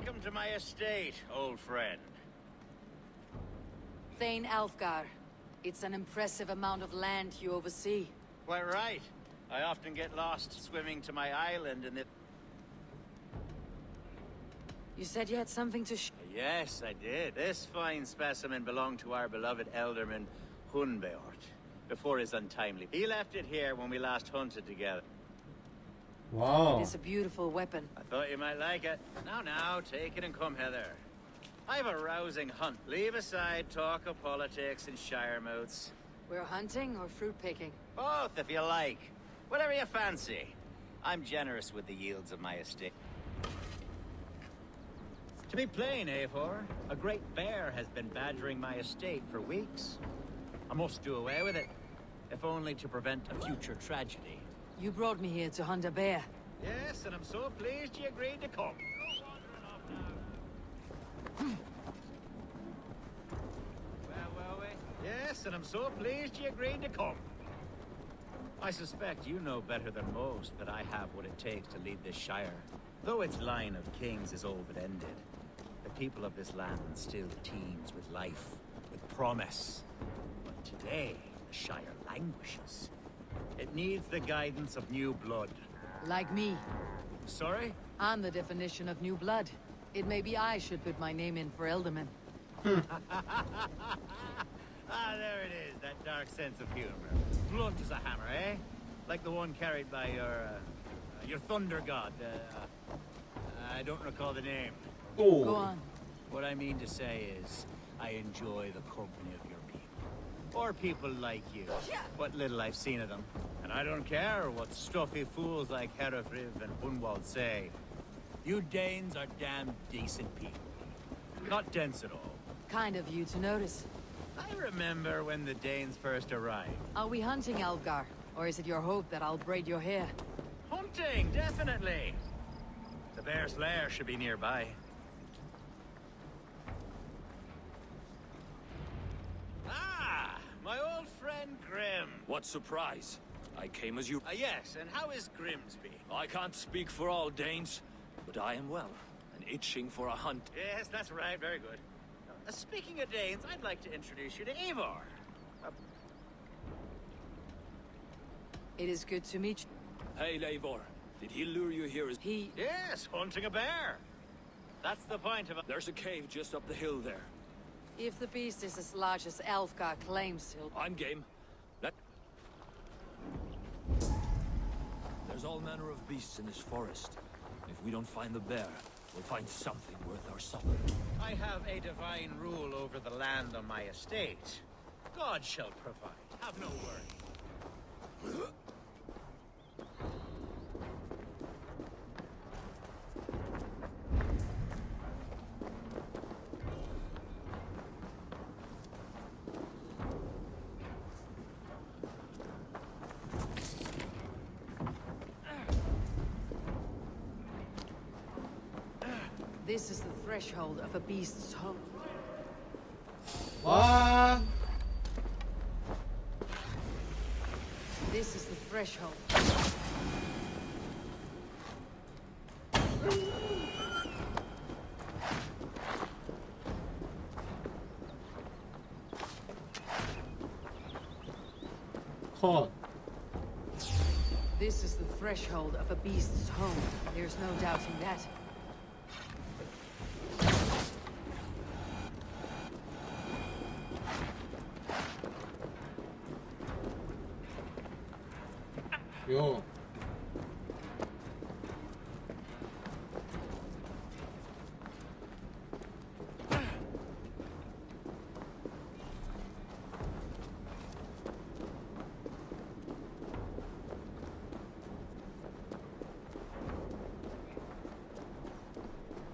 Welcome to my estate, old friend. Thane Alfgar. It's an impressive amount of land you oversee. Quite right. I often get lost swimming to my island and it... You said you had something to Yes, I did. This fine specimen belonged to our beloved elderman, Hunbeort, before his untimely... He left it here when we last hunted together. Wow. It's a beautiful weapon. I thought you might like it. Now, take it and come hither. I've a rousing hunt. Leave aside talk of politics and shire moats. We're hunting or fruit picking? Both, if you like. Whatever you fancy. I'm generous with the yields of my estate. To be plain, Eivor, a great bear has been badgering my estate for weeks. I must do away with it, if only to prevent a future tragedy. You brought me here to hunt a bear. Yes, and I'm so pleased you agreed to come. Yes, and I'm so pleased you agreed to come. I suspect you know better than most that I have what it takes to lead this shire. Though its line of kings is all but ended, the people of this land still teems with life, with promise. But today, the shire languishes. It needs the guidance of new blood. Like me. Sorry? I'm the definition of new blood. It may be I should put my name in for Elderman. Ah, there it is, that dark sense of humor. Blunt as a hammer, eh? Like the one carried by your thunder god. I don't recall the name. 또. Go on. What I mean to say is, I enjoy the company of your people. Or people like you. What little I've seen of them. And I don't care what stuffy fools like Herefriv and Hunwald say. You Danes are damn decent people. Not dense at all. Kind of you to notice. I remember when the Danes first arrived. Are we hunting Alfgar? Or is it your hope that I'll braid your hair? Hunting, definitely. The bear's lair should be nearby. Ah, my old friend Grim. What surprise! I came as you... Yes, and how is Grimsby? I can't speak for all Danes, but I am well, and itching for a hunt. Yes, that's right, very good. Speaking of Danes, I'd like to introduce you to Eivor. It is good to meet you. Hey, Eivor, did he lure you here as... Yes, hunting a bear. That's the point of it. There's a cave just up the hill there. If the beast is as large as Alfgar claims, he'll... I'm game. There's all manner of beasts in this forest. If we don't find the bear, we'll find something worth our supper. I have a divine rule over the land on my estate. God shall provide. Have no worry. This is the threshold of a beast's home. 와. This is the threshold. 컷. This is the threshold of a beast's home. There's no doubting that. 요.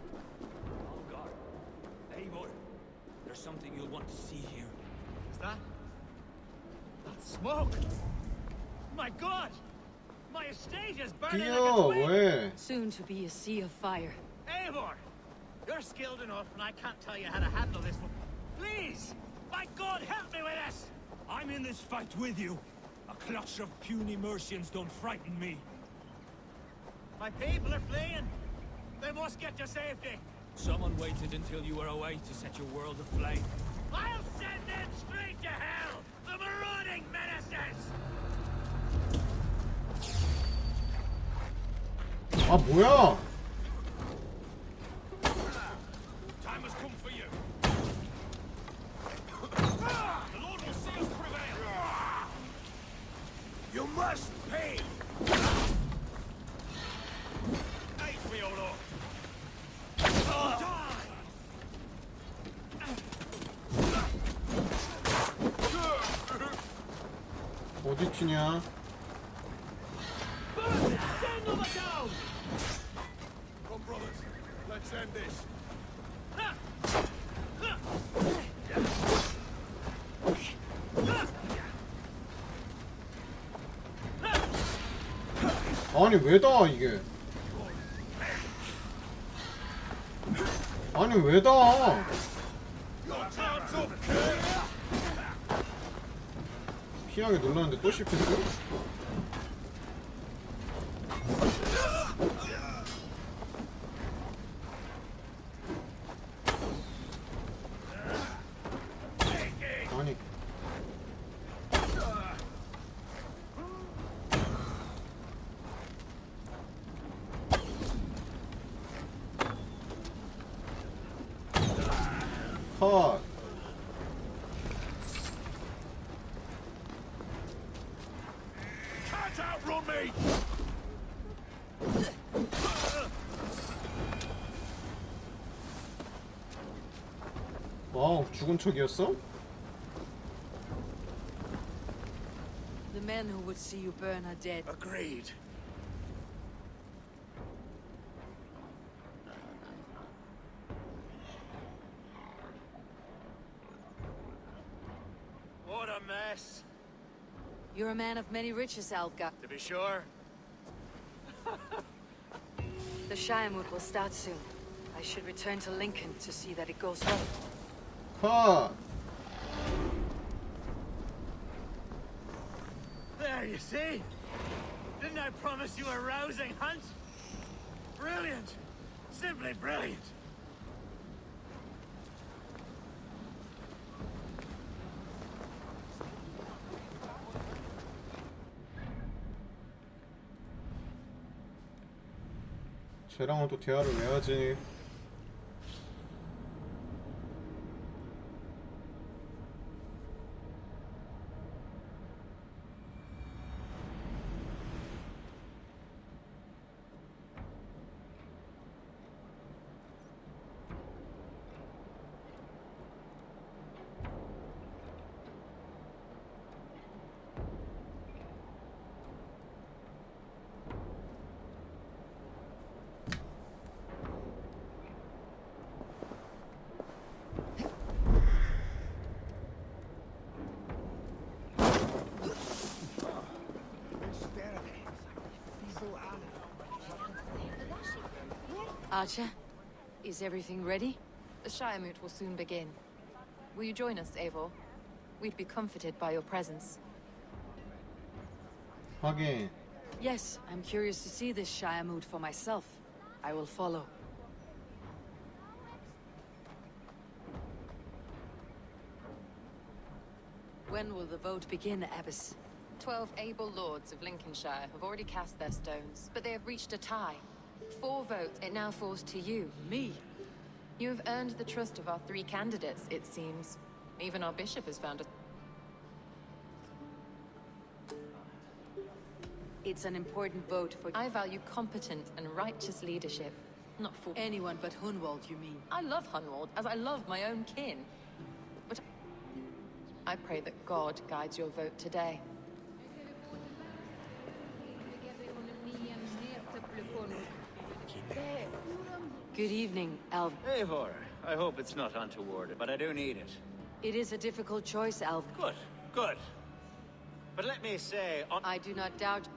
Oh, God. Eivor, there's something you'll want to see here. Is that? That's smoke! My God! My estate is burning like a 뛰어 twig! 왜? Soon to be a sea of fire. Eivor! You're skilled enough, and I can't tell you how to handle this one. Please! My God, help me with this! I'm in this fight with you. A clutch of puny Mercians don't frighten me. My people are fleeing. They must get to safety. Someone waited until you were away to set your world aflame. I'll send them straight to hell! The marauding menaces! 아 뭐야? Time has come for you. The Lord will see us prevail. You must pay! Aid me, O Lord. 어디 튀냐? Come, brothers. Let's end this. 아니 왜 닿아 이게? 아니 왜 닿아? 피하게 눌렀는데 또 씹혔어? 아니 컷. Can't outrun me. 와우 죽은 척이었어? The men who would see you burn are dead. Agreed. What a mess. You're a man of many riches, Alfgar. To be sure. The Shiremoot will start soon. I should return to Lincoln to see that it goes well. 컷. There, you see? Didn't I promise you a rousing hunt? Brilliant. Simply brilliant. 쟤랑은 또 대화를 왜 하지? Archer, is everything ready? The Shiremoot will soon begin. Will you join us, Eivor? We'd be comforted by your presence. 하긴 Yes, I'm curious to see this Shiremoot for myself. I will follow. When will the vote begin, Abbess? 12 able lords of Lincolnshire have already cast their stones, but they have reached a tie. 4 votes, it now falls to you. Me? You have earned the trust of our 3 candidates, it seems. Even our bishop has found a... It's an important vote for I value competent and righteous leadership, not fool. anyone but Hunwald, you mean? I love Hunwald, as I love my own kin. But I pray that God guides your vote today. Good evening, Alv. Eivor, I hope it's not untoward, but I do need it. It is a difficult choice, Alv. Good, good. But let me say, I do not doubt.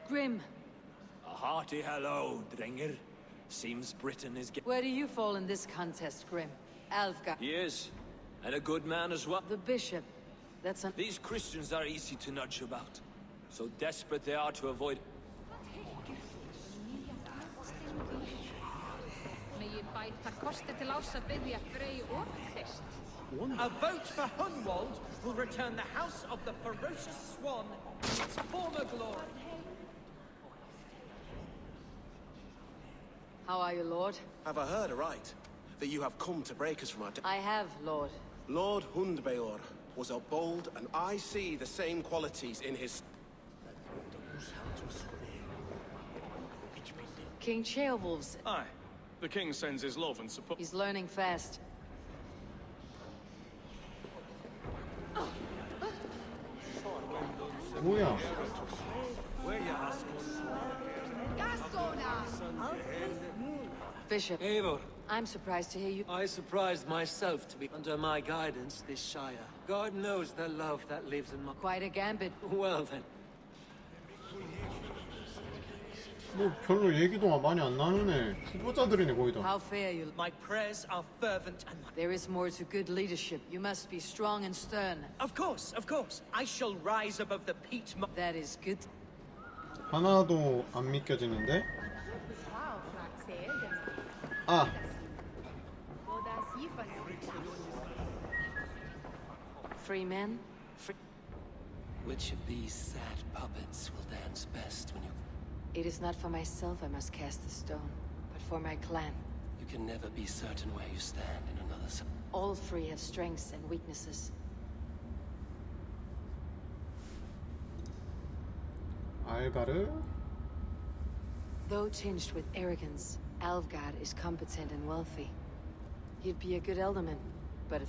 Grim, A hearty hello, Dringer. Seems Britain is where do you fall in this contest, Grim? Alfgar, He is. And a good man as well. the bishop. That's an... These Christians are easy to nudge about. So desperate they are to avoid... A vote for Hunwald will return the House of the Ferocious Swan to its former glory. How are you, Lord? Have I heard aright? That you have come to break us from our... I have, Lord. Lord Hundbeor was a bold, and I see the same qualities in his... King Ceolwulf's... Aye. The king sends his love and support. He's learning fast. 뭐야? Bishop, Eivor, I'm surprised to hear you... I surprised myself to be under my guidance this Shire. God knows the love that lives in my... Quite a gambit. Well then. 뭐 별로 얘기도 많이 안 나누네. 후보자들이네 거의 다. How fare you? My prayers are fervent and... There is more to good leadership. You must be strong and stern. Of course, of course. I shall rise above the peat... That is good. 하나도 안 믿겨지는데? 아, Free men? Free... Which of these sad puppets will dance best when you... It is not for myself I must cast the stone, but for my clan. You can never be certain where you stand in another's... All three have strengths and weaknesses. 알가르? Though tinged with arrogance, Alvgard is competent and wealthy. He'd be a good alderman, but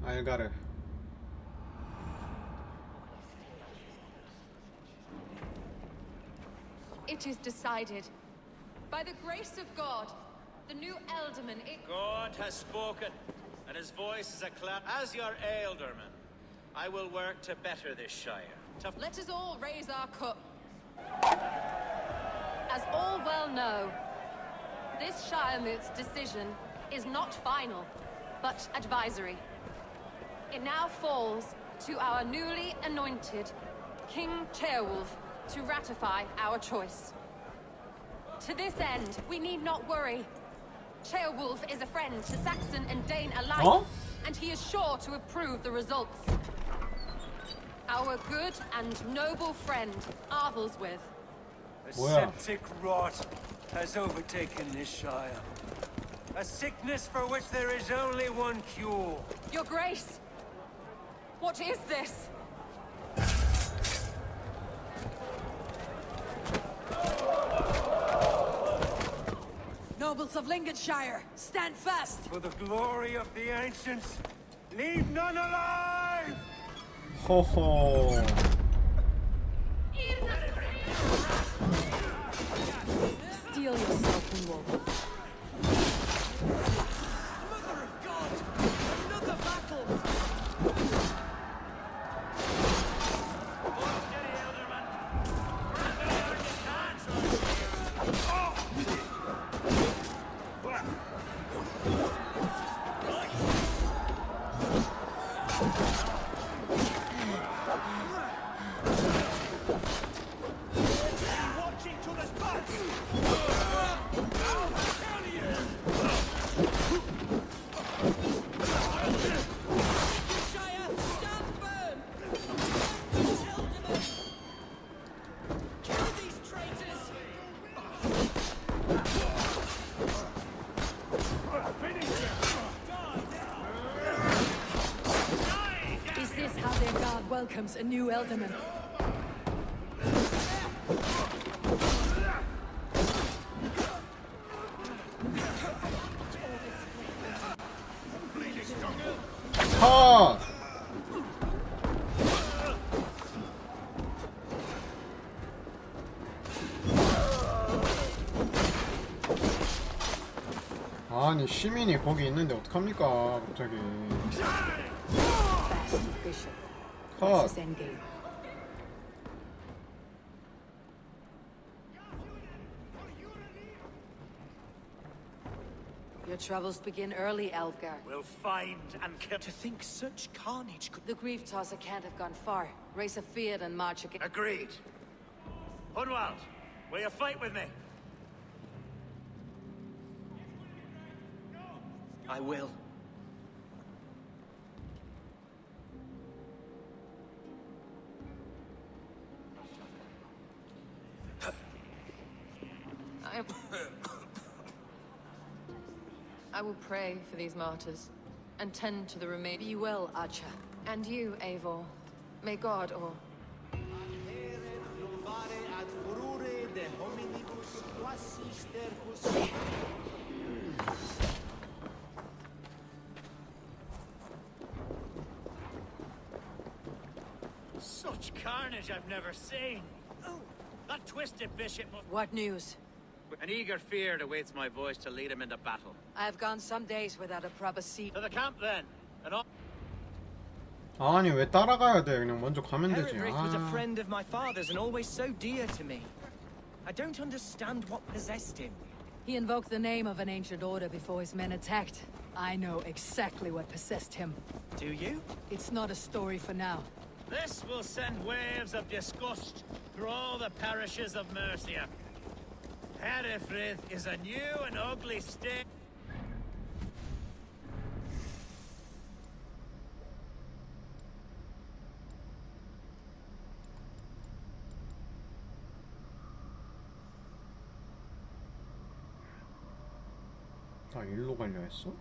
알가르. It is decided. By the grace of God, the new Elderman... God has spoken, and his voice is a clap. As your Ealdorman, I will work to better this Shire. Let us all raise our cup. As all well know, this Shiremoot's decision is not final, but advisory. It now falls to our newly anointed King Ceolwulf to ratify our choice. To this end, we need not worry. Ceolwulf is a friend to Saxon and Dane alike, Huh? and he is sure to approve the results. Our good and noble friend, Arthelswith. A Wow. septic rot has overtaken this Shire. A sickness for which there is only one cure. Your Grace! What is this? Nobles of Lincolnshire, stand fast! For the glory of the ancients, leave none alive! 허허. Steel yourself, Hunwald. Mother of God! Another battle! Is this how their god welcomes a new Elderman? 컷! 아니 시민이 거기 있는데 어떡합니까 갑자기. Fast, Bishop. 컷! What's his endgame? Your Your troubles begin early, Alfgar. We'll find and kill. To think such carnage could... The grief tosser can't have gone far. Raise a field and march again. Agreed. Hunwald, will you fight with me? I will. I will pray for these martyrs, and tend to the remain. Be well, Archer. And you, Eivor. May God, or... Such carnage I've never seen. That twisted bishop must... What news? An eager fear awaits my voice to lead him into battle. I have gone some days without a proper seat. To the camp then, and on... 아니 왜 따라가야 돼? 그냥 먼저 가면 되지. Herod was a 아. friend of my father's and always so dear to me. I don't understand what possessed him. He invoked the name of an ancient order before his men attacked. I know exactly what possessed him. Do you? It's not a story for now. This will send waves of disgust through all the parishes of Mercia. Herefrith is a new and ugly state. 나 일로 가려 했어?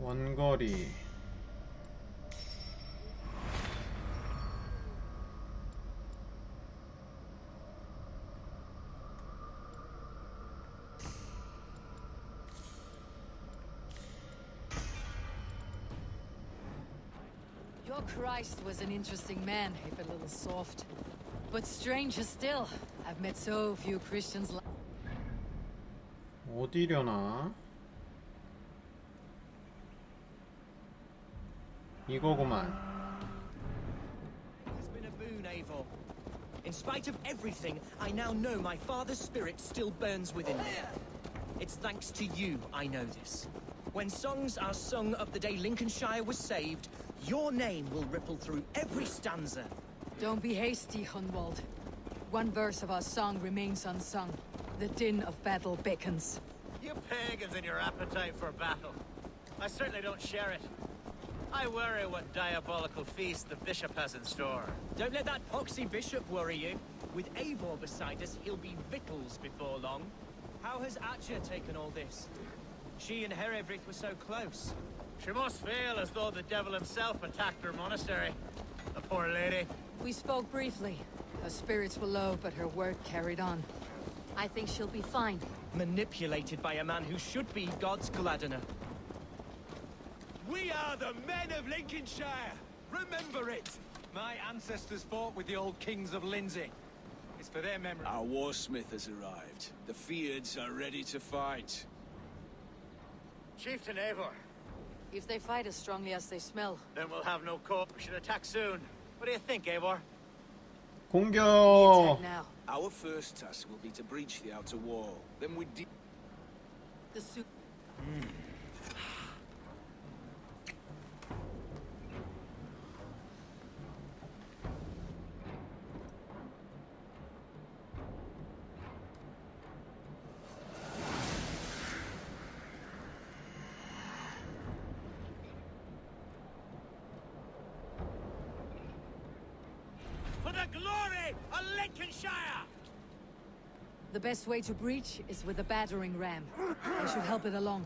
원거리 Your Christ was an interesting man, if a little soft. But stranger still, I've met so few Christians like... 어디려나? 이거구만. It's been a boon, Eivor. In spite of everything, I now know my father's spirit still burns within me. It's thanks to you I know this. When songs are sung of the day Lincolnshire was saved, your name will ripple through every stanza. Don't be hasty, Hunwald. One verse of our song remains unsung. The din of battle beckons. You pagans and your appetite for battle. I certainly don't share it. I worry what diabolical feast the bishop has in store. Don't let that poxy bishop worry you. With Eivor beside us, he'll be victuals before long. How has Atcha taken all this? She and Herefrith were so close. She must feel as though the devil himself attacked her monastery. The poor lady. We spoke briefly. Her spirits were low, but her word carried on. I think she'll be fine. Manipulated by a man who should be God's gladdener. We are the men of Lincolnshire! Remember it! My ancestors fought with the old kings of Lindsey. It's for their memory. Our warsmith has arrived. The Feards are ready to fight. Chieftain Eivor. If they fight as strongly as they smell, Then we'll have no cope. We should attack soon. What do you think, Eivor? 공격! attack now. Our first task will be to breach the outer wall. Then we The suit. For the glory of Lincolnshire! The best way to breach is with a battering ram. I should help it along.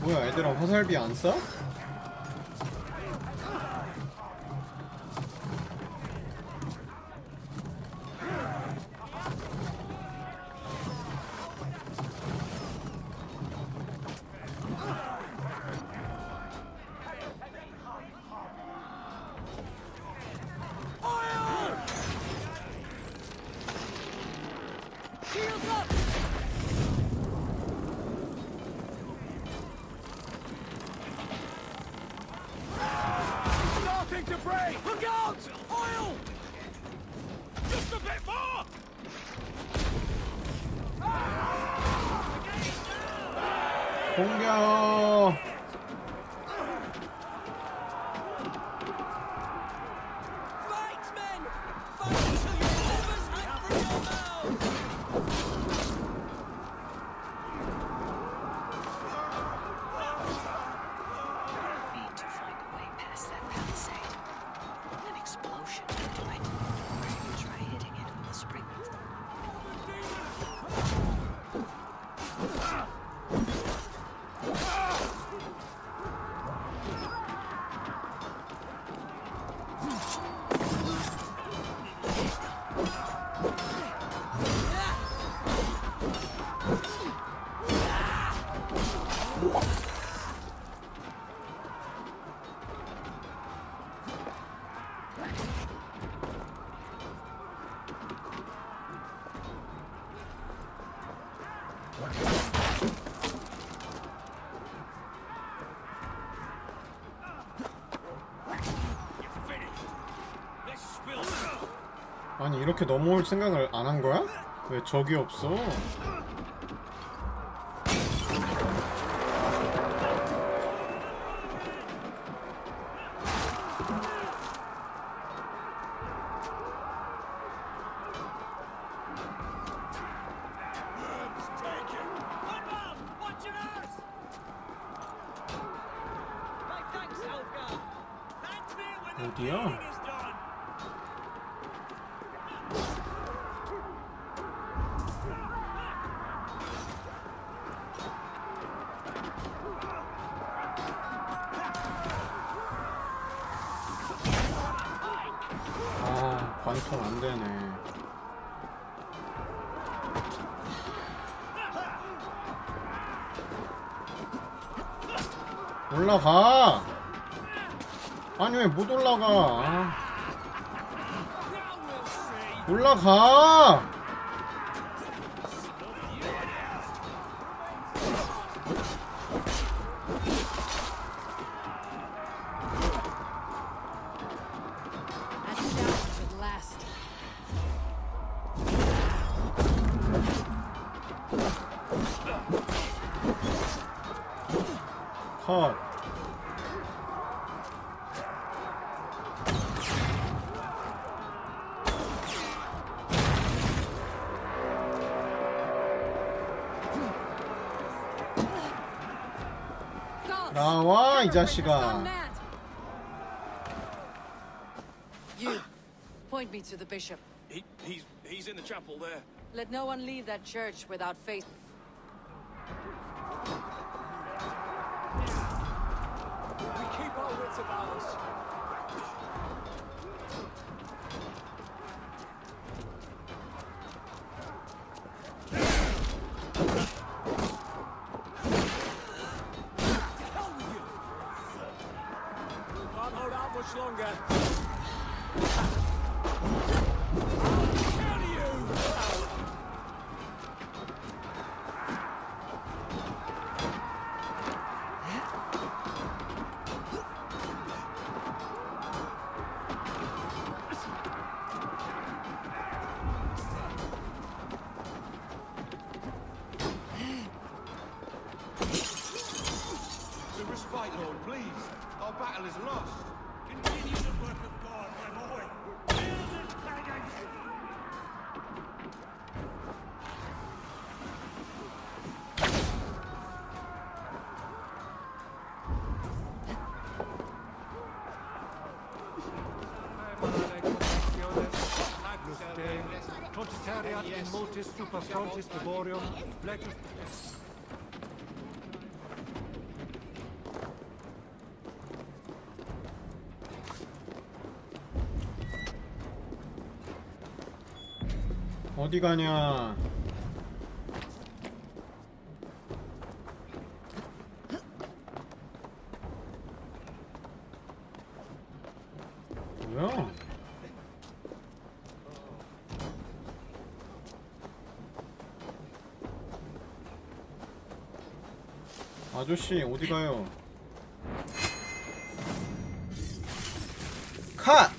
뭐야, 애들은 화살비 안 쏴? Starting to break! Look out! Oil! Just a bit more! 공격! Fight, men! Fight till your livers hang from your mouths! Need to find a way past that palisade. An explosion would do it. Or you could try hitting it with a spring. 아니, 이렇게 넘어올 생각을 안 한 거야? 왜 적이 없어? 어디야? 아, 관통 안 되네. 올라가! 아니, 왜 못 올라가? 아. 올라가! 컷. 나와, 이 자식아. You, point me to the bishop. He's in the chapel there. Let no one leave that church without face. We keep our wits about us. Can't hold out much longer. Kill you! To respite, Lord, please. Our battle is lost. Continue the work of God, my boy. Potitariat in multis super frontis laborium, flectus... 어디 가냐? 뭐야? 아저씨 어디 가요? 컷!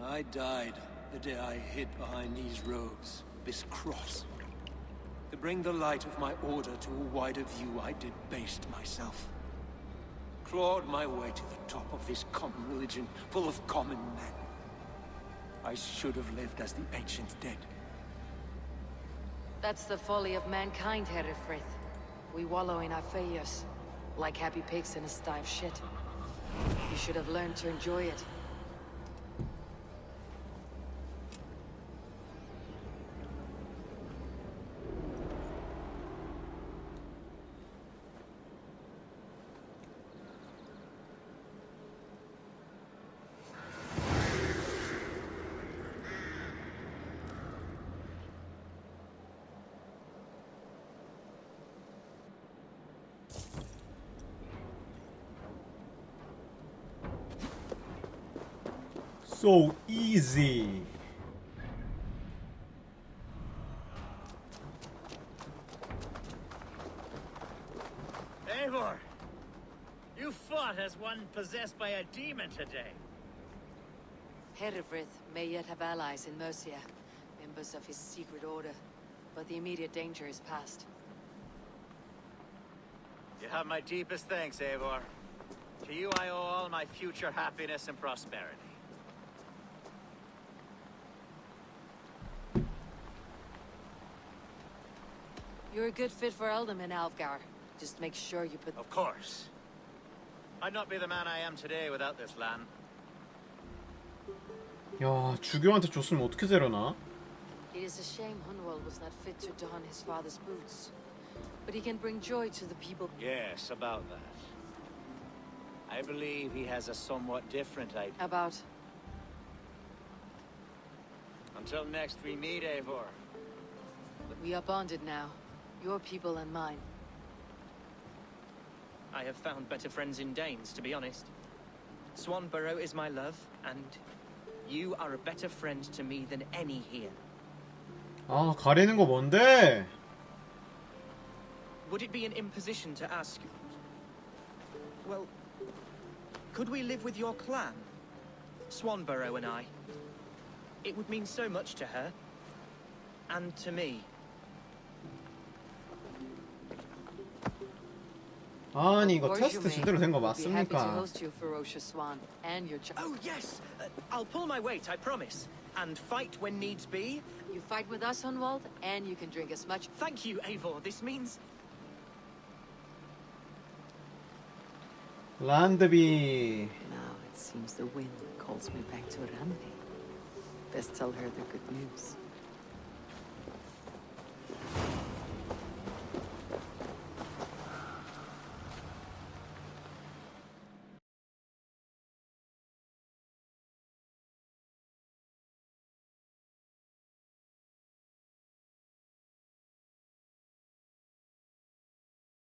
I died the day I hid behind these robes, this cross. To bring the light of my order to a wider view, I debased myself. Clawed my way to the top of this common religion, full of common men. I should have lived as the ancient dead. That's the folly of mankind, Herefrith. We wallow in our failures, like happy pigs in a sty of shit. You should have learned to enjoy it. So easy. Eivor! You fought as one possessed by a demon today. Herefrith may yet have allies in Mercia, members of his secret order, but the immediate danger is past. You have my deepest thanks, Eivor. To you I owe all my future happiness and prosperity. You're a good fit for Ealdorman, Alfgar. Just make sure you put... Of course. I'd not be the man I am today without this land. 야, 주교한테 줬으면 어떻게 되려나? It is a shame Hunwald was not fit to don his father's boots. But he can bring joy to the people. Yes, about that. I believe he has a somewhat different idea. About? Until next we meet, Eivor. We are bonded now. Your people and mine. I have found better friends in Danes, to be honest. Swanborough is my love, and you are a better friend to me than any here. 아, 가리는 거 뭔데? Would it be an imposition to ask... Well, could we live with your clan? Swanborough and I. It would mean so much to her. And to me. 아니 이거 테스트 제대로 된 거 We'll be happy to 맞습니까? host you, ferocious swan, and your Oh, yes! I'll pull my weight, I promise. And fight when needs be. You fight with us, Hunwald, and you can drink as much... Thank you, Eivor. This means... 란드비. Now it seems the wind calls me back to Randi. Best tell her the good news.